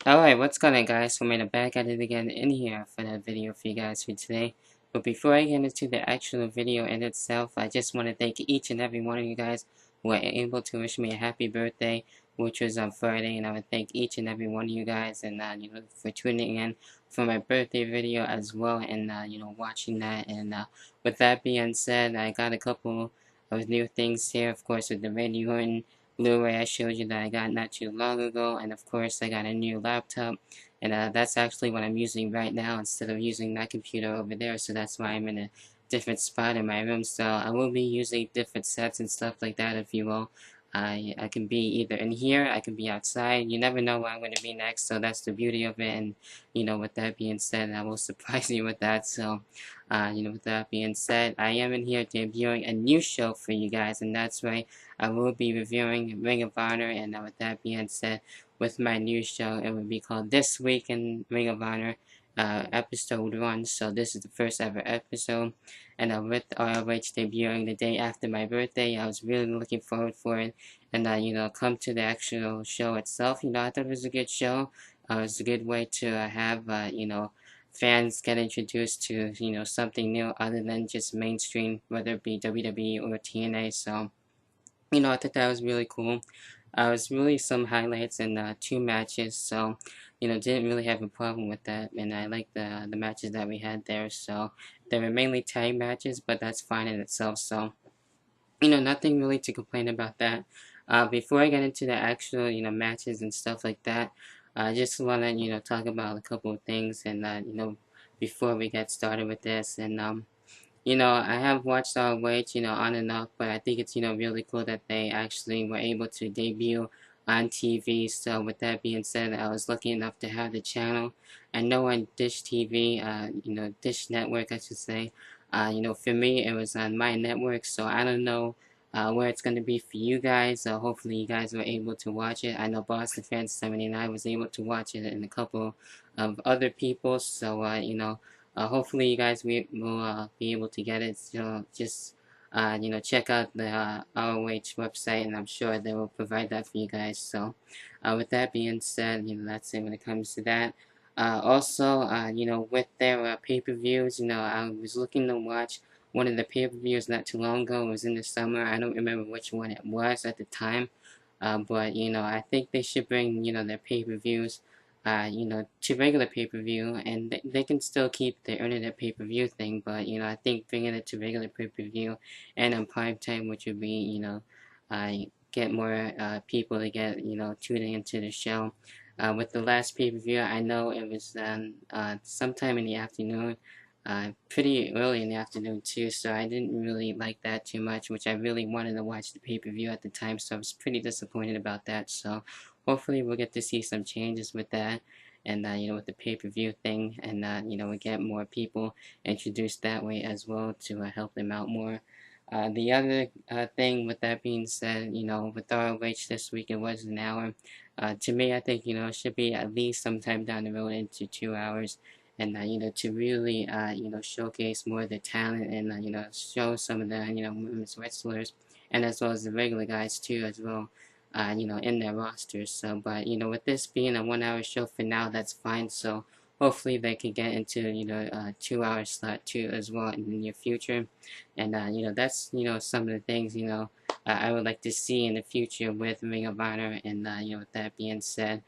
Alright, what's going on, guys? So I'm back at it again in here for that video for you guys for today. But before I get into the actual video in itself, I just want to thank each and every one of you guys who were able to wish me a happy birthday, which was on Friday, and I would thank each and every one of you guys and for tuning in for my birthday video as well, and watching that. And with that being said, I got a couple of new things here, of course, with the radio and Blu-ray I showed you that I got not too long ago, and of course I got a new laptop, and that's actually what I'm using right now instead of using that computer over there, so that's why I'm in a different spot in my room. So I will be using different sets and stuff like that, if you will. I can be either in here, I can be outside. You never know where I'm going to be next, so that's the beauty of it. And with that being said, I will surprise you with that. So with that being said, I am in here debuting a new show for you guys, and that's right, I will be reviewing Ring of Honor. And with that being said, with my new show, it will be called This Week in Ring of Honor, episode 1. So this is the first ever episode, and with ROH debuting the day after my birthday, I was really looking forward for it. And come to the actual show itself, I thought it was a good show. It was a good way to have fans get introduced to something new other than just mainstream, whether it be WWE or TNA. So I thought that was really cool. It was really some highlights in 2 matches, so didn't really have a problem with that, and I liked the matches that we had there. So they were mainly tag matches, but that's fine in itself. So nothing really to complain about that. Before I get into the actual matches and stuff like that, I just want to talk about a couple of things, and before we get started with this. And I have watched ROH, on and off, but I think it's, really cool that they actually were able to debut on TV. So with that being said, I was lucky enough to have the channel. I know on Dish TV, Dish Network, I should say. For me, it was on my network, so I don't know where it's going to be for you guys. Hopefully you guys were able to watch it. I know Boston Fans 79 was able to watch it, and a couple of other people. So, hopefully you guys will be able to get it. So just check out the ROH website, and I'm sure they will provide that for you guys. So with that being said, that's it when it comes to that. Also, with their pay-per-views, I was looking to watch one of the pay-per-views not too long ago. It was in the summer. I don't remember which one it was at the time. But I think they should bring their pay-per-views to regular pay-per-view, and they can still keep the internet pay-per-view thing, but I think bringing it to regular pay-per-view and on prime time, which would be uh, get more people to get tuning into the show. With the last pay-per-view, I know it was sometime in the afternoon, pretty early in the afternoon too, so I didn't really like that too much, which I really wanted to watch the pay-per-view at the time, so I was pretty disappointed about that. So hopefully we'll get to see some changes with that, and with the pay-per-view thing, and we get more people introduced that way as well to help them out more. The other thing with that being said, with ROH this week, it was an hour. To me, I think it should be at least sometime down the road into 2 hours, and to really showcase more of the talent, and show some of the women's wrestlers, and as well as the regular guys too as well, in their rosters. So, but with this being a 1 hour show for now, that's fine. So hopefully they can get into 2 hour slot too as well in the near future, and that's some of the things I would like to see in the future with Ring of Honor. And with that being said,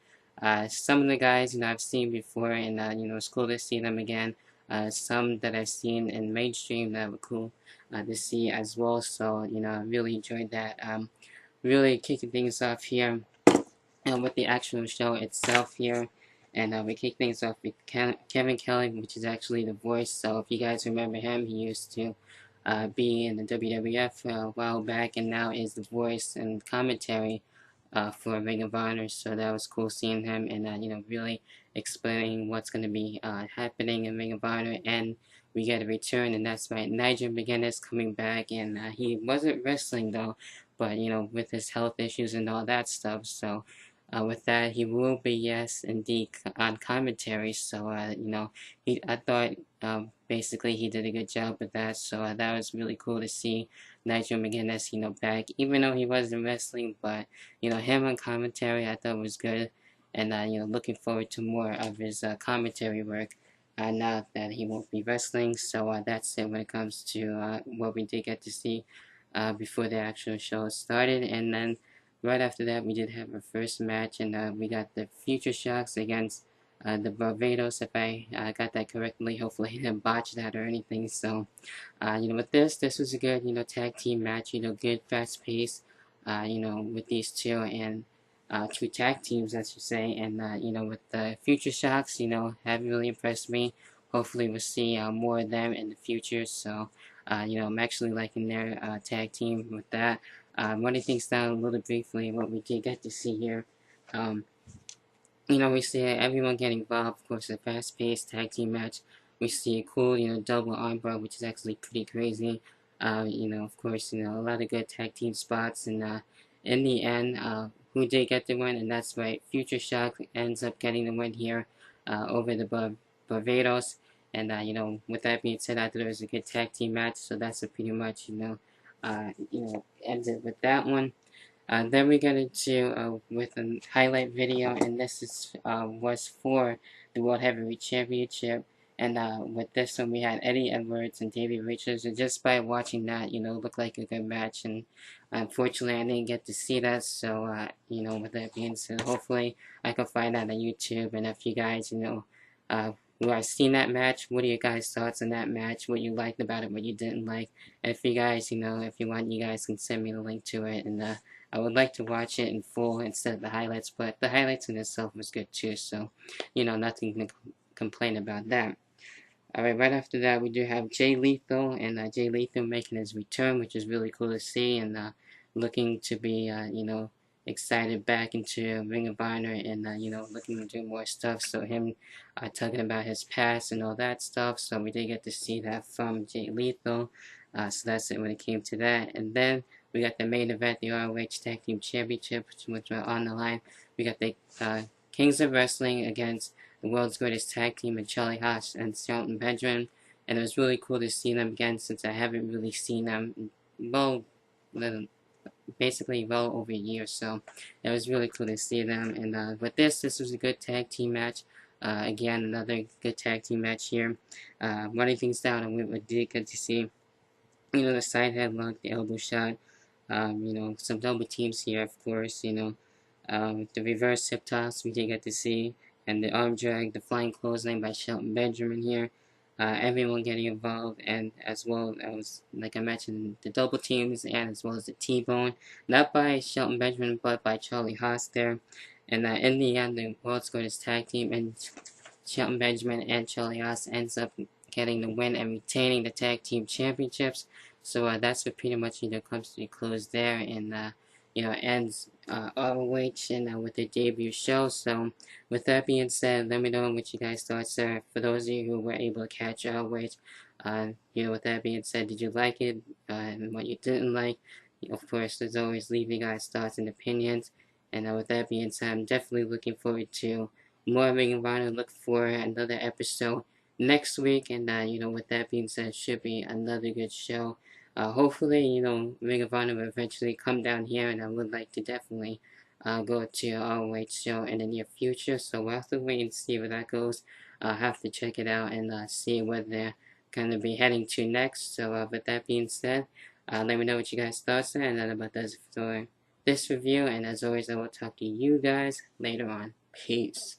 some of the guys I've seen before, and it's cool to see them again. Some that I've seen in mainstream that were cool to see as well. So I really enjoyed that. Really kicking things off here with the actual show itself here. And we kick things off with Kevin Kelly, which is actually the voice. So if you guys remember him, he used to be in the WWF a while back, and now is the voice and commentary for Ring of Honor. So that was cool seeing him, and really explaining what's going to be happening in Ring of Honor. And we get a return, and that's right, Nigel McGuinness coming back, and he wasn't wrestling though, but with his health issues and all that stuff. So with that, he will be, yes, indeed, on commentary. So I thought basically he did a good job with that. So that was really cool to see Nigel McGuinness back, even though he wasn't wrestling. But him on commentary, I thought was good. and looking forward to more of his commentary work. Now that he won't be wrestling, so that's it when it comes to what we did get to see before the actual show started. And then right after that, we did have our first match, and we got the Future Shocks against the Barbados, if I got that correctly. Hopefully, I didn't botch that or anything. So, with this was a good, tag team match. Good fast pace, with these two and two tag teams, I should say. And with the Future Shocks, have really impressed me. Hopefully, we'll see more of them in the future. So, I'm actually liking their tag team with that. Running things down a little briefly, what we did get to see here. We see everyone getting involved. Of course, a fast-paced tag team match. We see a cool, double armbar, which is actually pretty crazy. Of course, a lot of good tag team spots. And in the end, who did get the win? And that's right, Future Shock ends up getting the win here over the Barbados. And with that being said, I thought it was a good tag team match. So that's a pretty much, ended with that one. Then we got into with a highlight video, and was for the World Heavyweight Championship. And with this one, we had Eddie Edwards and David Richards. And just by watching that, it looked like a good match. And unfortunately, I didn't get to see that. So, with that being said, hopefully I can find that on YouTube. And if you guys, who have seen that match, what are your guys' thoughts on that match? What you liked about it, what you didn't like? And if you guys, if you want, you guys can send me the link to it. And I would like to watch it in full instead of the highlights, but the highlights in itself was good too, so, nothing to complain about that. Alright, right after that, we do have Jay Lethal, and Jay Lethal making his return, which is really cool to see, and looking to be, excited back into Ring of Honor, and, looking to do more stuff, so him talking about his past and all that stuff, so we did get to see that from Jay Lethal, so that's it when it came to that. And then we got the main event, the ROH Tag Team Championship, which were on the line. We got the Kings of Wrestling against the world's greatest tag team of Charlie Haas and Shelton Benjamin. And it was really cool to see them again, since I haven't really seen them, basically well over a year. So it was really cool to see them. And with this was a good tag team match. Again, another good tag team match here. Running things down, and we did get to see the side headlock, the elbow shot, some double teams here, of course, the reverse hip toss we did get to see, and the arm drag, the flying clothesline by Shelton Benjamin here. Everyone getting involved, and as well as, like I mentioned, the double teams, and as well as the T-bone, not by Shelton Benjamin, but by Charlie Haas there. And in the end, the world's greatest tag team, and Shelton Benjamin and Charlie Haas ends up getting the win and retaining the tag team championships. So that's what pretty much comes to a close there, and ends ROH and with the debut show. So with that being said, let me know what you guys thought, sir. For those of you who were able to catch ROH, with that being said, did you like it, and what you didn't like? Of course, as always, leave your guys' thoughts and opinions. And with that being said, I'm definitely looking forward to more Ring of Honor. Look for another episode next week, and with that being said, it should be another good show. Hopefully, Ring of Honor will eventually come down here, and I would like to definitely go to ROH show in the near future. So we'll have to wait and see where that goes. I'll have to check it out and see where they're going to be heading to next. So with that being said, let me know what you guys thoughts are, and then about this for this review. And as always, I will talk to you guys later on. Peace.